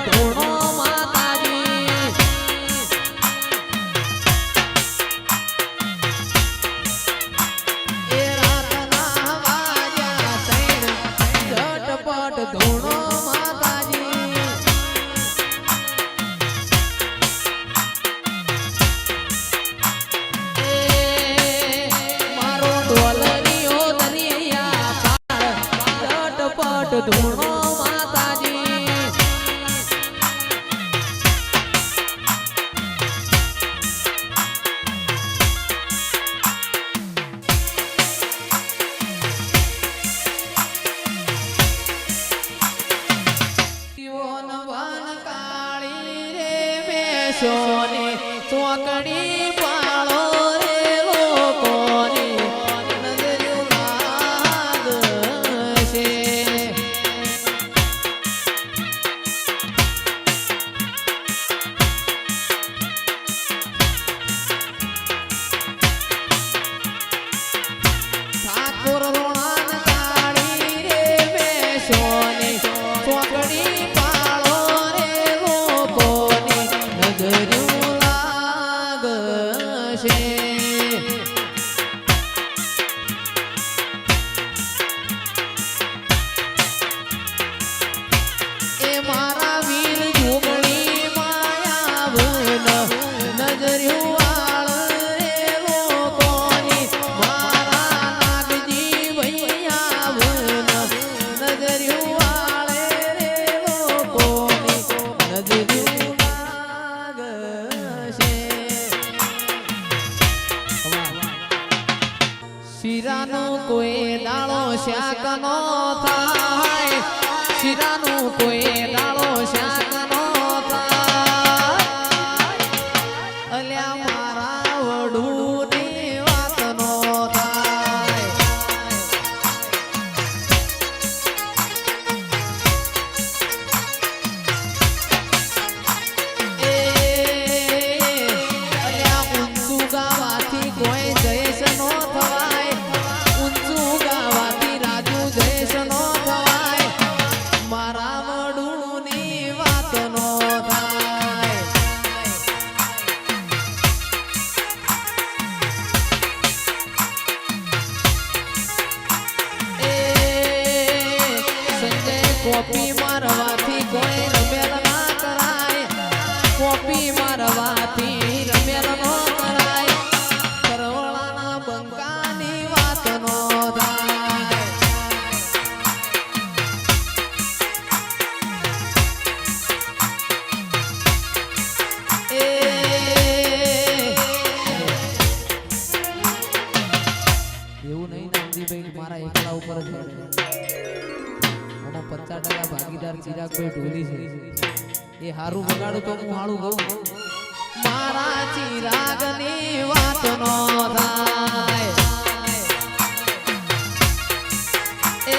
ધૂણો માતાજી એ રાતના વાગ્યા તૈણ ઝટપટ ધૂણો માતાજી એ મારો ડોલરીઓ દરિયા પાર ઝટપટ ધૂણો સોની ચોકડી પાળો રે લોકોની નજર લાગશે ઠાકોર રોણાન કાળી રે બેસોની ચોકડી પાળો રે લોકોની નજર્યું લાગશે એ મારા વીર જોગણી માયાવન નજર્યું વાળ રે લોકોની મારા નાગજી ભૈયાવન નજર્યું વાળ રે લોકોની નજર્યું શિરાનું કોઈ દાળો શાક નો થાય શિરાનું કોઈ દાળો શાક નો થાય અલ્યા મારા વડુની વાત નો થાય અલ્યા ઊંચું ગાવાથી કોઈ જયેશ નો થવાય ઊંચું ગાવાથી રાજુ જયેશ નો થવાય મારા વડુની વાત નો થાય એ સંજય કોપી મારવાથી કોઈ રમેલ ના કરાય કોપી મારવાથી રમેલ નો કરાય કરવળાના બંકાની વાત નો થાય એવું નહીં નામજીભાઈ મારા એકલા ઉપર જ આમાં 50% ભાગીદાર ચિરાગભાઈ ઢોલી છે એ હારું વગાડું તો હું હાળું ગાઉં મારા ચિરાગની વાત નો થાય એ